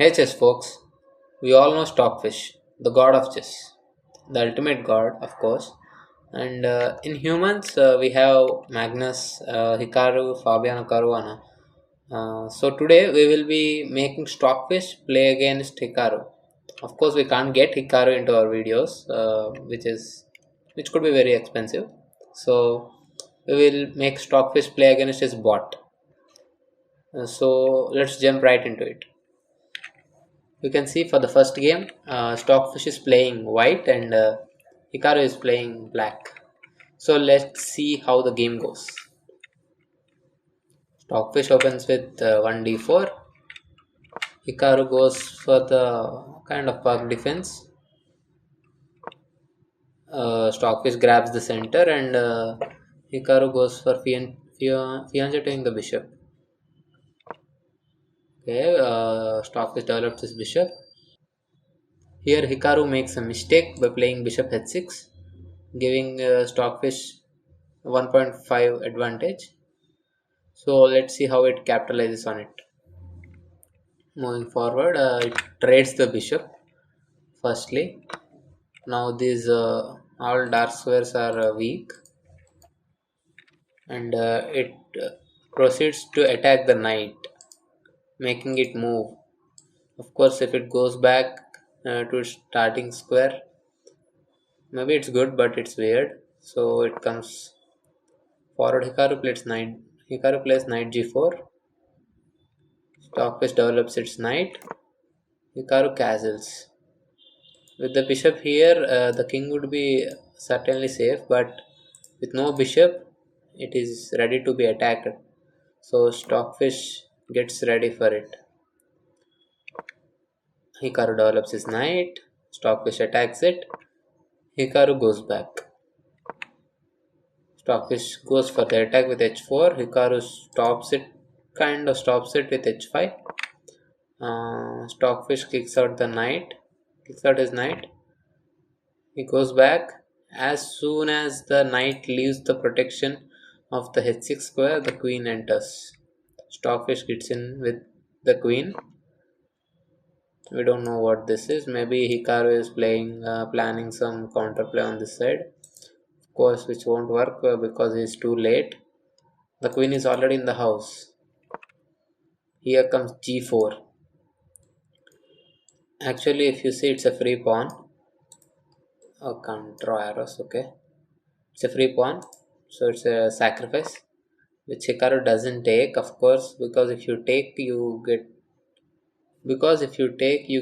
Hey chess folks, we all know Stockfish, the god of chess, the ultimate god, of course. And in humans, we have Magnus, Hikaru, Fabiano Caruana. So today we will be making Stockfish play against Hikaru. Of course, we can't get Hikaru into our videos, which could be very expensive. So we will make Stockfish play against his bot. So let's jump right into it. You can see for the first game, Stockfish is playing white and Hikaru is playing black. So let's see how the game goes. Stockfish opens with 1d4. Hikaru goes for the kind of park defense. Stockfish grabs the center and Hikaru goes for fianchetting the bishop. Okay, Stockfish develops his bishop. Here Hikaru makes a mistake by playing bishop h6, giving Stockfish 1.5 advantage. So let's see how it capitalizes on it. Moving forward, it trades the bishop firstly. Now these all dark squares are weak, and it proceeds to attack the knight, making it move. Of course, if it goes back to its starting square, maybe it's good, but it's weird. So it comes forward. Hikaru plays knight g4. Stockfish develops its knight. Hikaru castles. With the bishop here, the king would be certainly safe, but with no bishop, it is ready to be attacked. So Stockfish gets ready for it. Hikaru develops his knight. Stockfish attacks it. Hikaru goes back. Stockfish goes for the attack with h4. Hikaru kind of stops it with h5. Stockfish kicks out his knight. He goes back. As soon as the knight leaves the protection of the h6 square, the queen enters. Stockfish gets in with the queen. We don't know what this is. Maybe Hikaru is planning some counterplay on this side. Of course, which won't work because he's too late. The queen is already in the house. Here comes g4. Actually, if you see, it's a free pawn. Oh, can't draw arrows. Okay, it's a free pawn, so it's a sacrifice, which Hikaru doesn't take, of course, because if you take you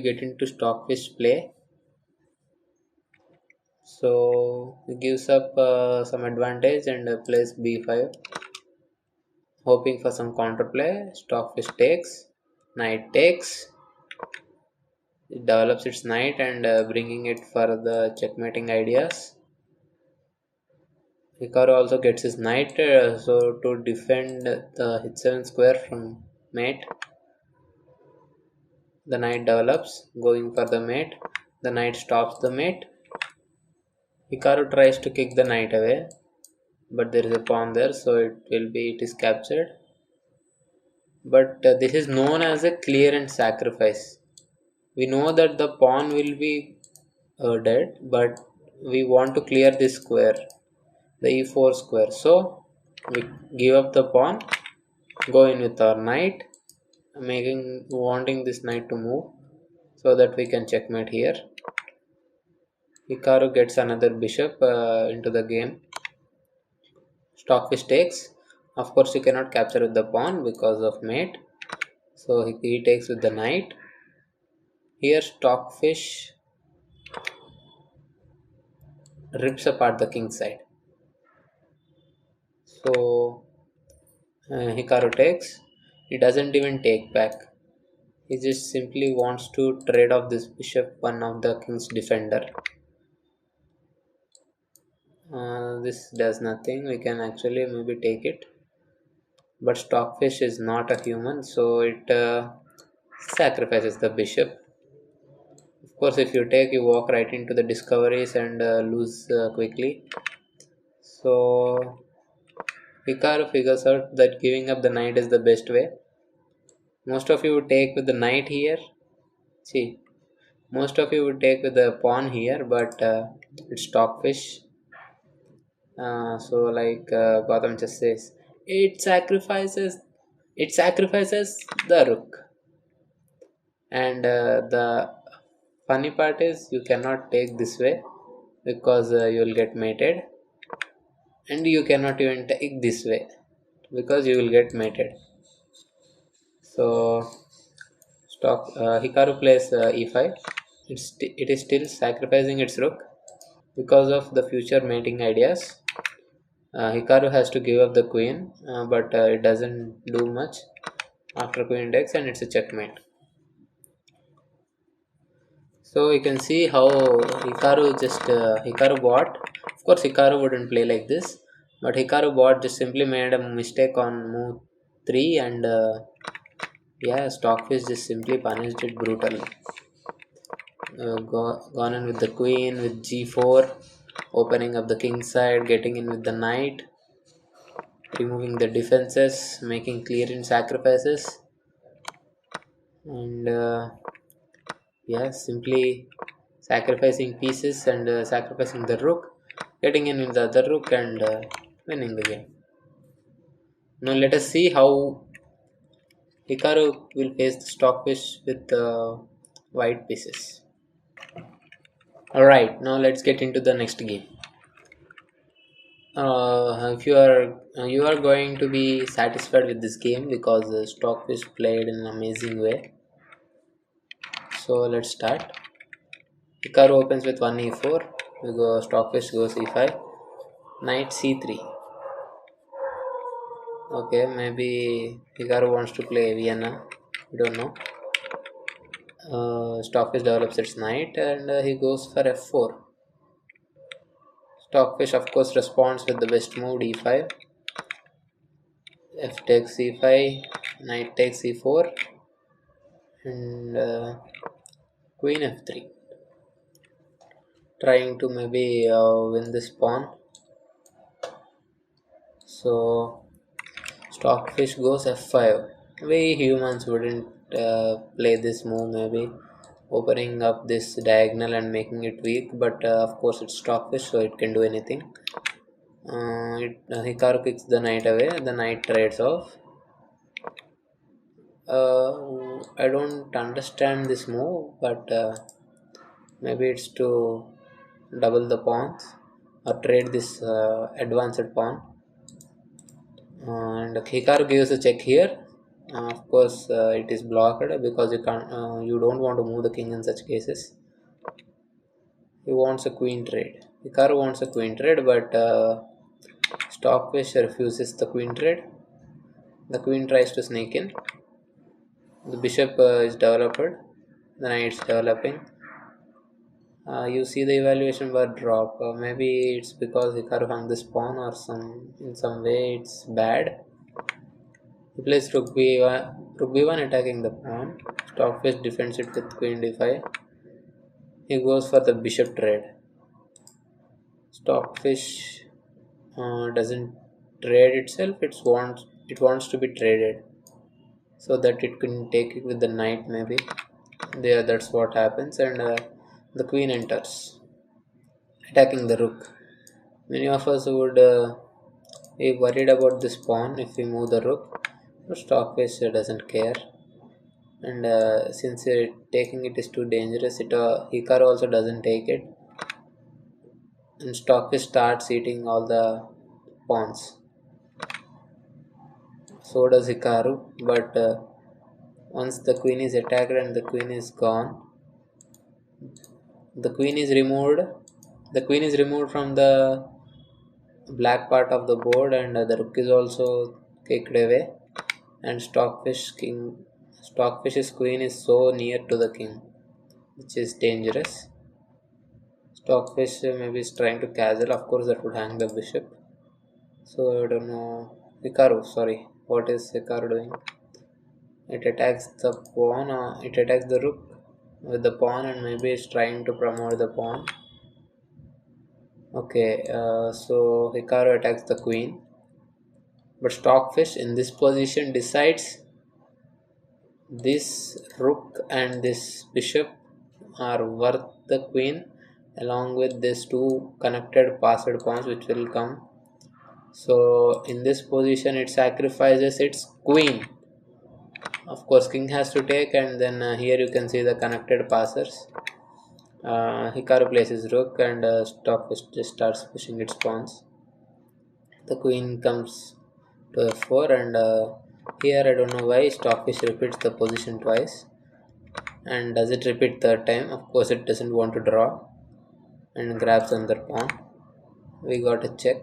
get into Stockfish play. So he gives up some advantage and plays b5, hoping for some counterplay. Stockfish takes, knight takes. It develops its knight and bringing it for the checkmating ideas. Hikaru also gets his knight, so to defend the h7 square from mate. The knight develops, going for the mate. The knight stops the mate. Hikaru tries to kick the knight away, but there is a pawn there, so it is captured. But this is known as a clearance sacrifice. We know that the pawn will be dead, but we want to clear this square, the e4 square. So we give up the pawn, go in with our knight, wanting this knight to move so that we can checkmate here. Hikaru gets another bishop into the game. Stockfish takes. Of course, you cannot capture with the pawn because of mate. So he takes with the knight. Here, Stockfish rips apart the king side. So Hikaru takes. He doesn't even take back. He just simply wants to trade off this bishop, one of the king's defender. This does nothing. We can actually maybe take it. But Stockfish is not a human, so it sacrifices the bishop. Of course, if you take, you walk right into the discoveries and lose quickly. So Hikaru figures out that giving up the knight is the best way. Most of you would take with the knight here, See, most of you would take the pawn here, but it's Stockfish. So like Gotham just says, it sacrifices it sacrifices the rook. And the funny part is you cannot take this way because you will get mated, and you cannot even take this way because you will get mated. So Hikaru plays e5. It is still sacrificing its rook because of the future mating ideas. Hikaru has to give up the queen, but it doesn't do much after queen takes, and it's a checkmate. So you can see how Hikaru bot. Of course, Hikaru wouldn't play like this, but Hikaru bot just simply made a mistake on move 3, and yeah, Stockfish just simply punished it brutally. Gone in with the queen with g4, opening up the king side, getting in with the knight, removing the defenses, making clear in sacrifices, and yeah, simply sacrificing pieces and sacrificing the rook, getting in with the other rook, and winning the game. Now let us see how Hikaru will face the Stockfish with white pieces. Alright, now let's get into the next game. If you are going to be satisfied with this game because the Stockfish played in an amazing way. So let's start. Hikaru opens with 1 e4. We go Stockfish goes e5. Knight c3. Okay, maybe Hikaru wants to play Vienna. We don't know. Stockfish develops its knight, and he goes for f4. Stockfish of course responds with the best move d5. F takes c5. Knight takes e4. And queen f3. Trying to maybe win this pawn. So Stockfish goes f5. We humans wouldn't play this move, maybe opening up this diagonal and making it weak, but of course it's Stockfish, so it can do anything. Hikaru kicks the knight away, the knight trades off. I don't understand this move, but maybe it's to double the pawns or trade this advanced pawn. And Hikaru gives a check here. Of course, it is blocked because you can't. You don't want to move the king in such cases. He wants a queen trade. Hikaru wants a queen trade, but Stockfish refuses the queen trade. The queen tries to sneak in. The bishop is developed. The knight is developing. You see the evaluation bar drop. Maybe it's because Hikaru hung this pawn, or in some way it's bad. He plays rook b1 attacking the pawn. Stockfish defends it with queen d5. He goes for the bishop trade. Stockfish doesn't trade itself. It wants to be traded so that it can take it with the knight. Maybe there. That's what happens, and the queen enters, attacking the rook. Many of us would be worried about this pawn if we move the rook, but Stockfish doesn't care. And since taking it is too dangerous, Hikaru also doesn't take it, and Stockfish starts eating all the pawns. So does Hikaru, but once the queen is attacked and the queen is gone, the queen is removed. The queen is removed from the black part of the board, and the rook is also kicked away. And Stockfish's queen is so near to the king, which is dangerous. Stockfish maybe is trying to castle. Of course, that would hang the bishop. So I don't know. Hikaru, sorry. What is Hikaru doing? It attacks the pawn. It attacks the rook with the pawn, and maybe it's trying to promote the pawn. Okay, so Hikaru attacks the queen. But Stockfish in this position decides This rook and this bishop are worth the queen, along with these two connected passed pawns which will come. So in this position it sacrifices its queen. Of course king has to take, and then here you can see the connected passers. Hikaru places rook, and Stockfish just starts pushing its pawns. The queen comes to f4, and here I don't know why Stockfish repeats the position twice. And does it repeat third time? Of course it doesn't want to draw, and grabs another pawn. We got a check.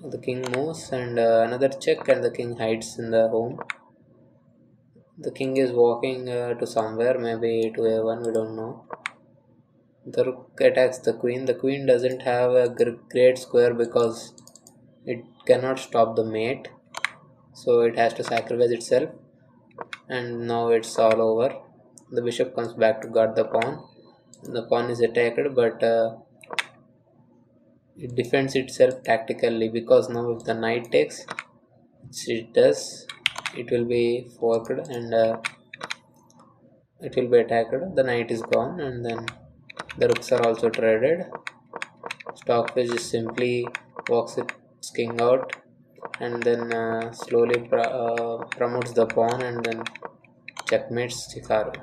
The king moves, and another check, and the king hides in the home. The king is walking to somewhere, maybe to a1, we don't know. The rook attacks the queen. The queen doesn't have a great square because it cannot stop the mate, so it has to sacrifice itself. And now it's all over. The bishop comes back to guard the pawn. The pawn is attacked, but it defends itself tactically, because now if the knight takes, which it does, it will be forked, and it will be attacked. The knight is gone, and then the rooks are also traded. Stockfish just simply walks its king out, and then slowly promotes the pawn, and then checkmates Hikaru.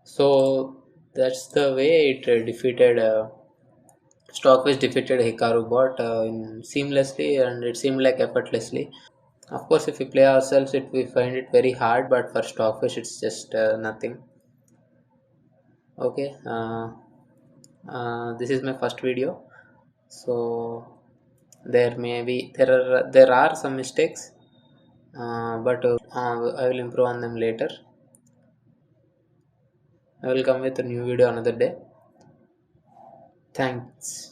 So that's the way it defeated. Stockfish defeated Hikaru bot seamlessly, and it seemed like effortlessly. Of course, if we play ourselves, we find it very hard, but for Stockfish, it's just nothing. Okay, this is my first video, so there are some mistakes, but I will improve on them later. I will come with a new video another day. Thanks.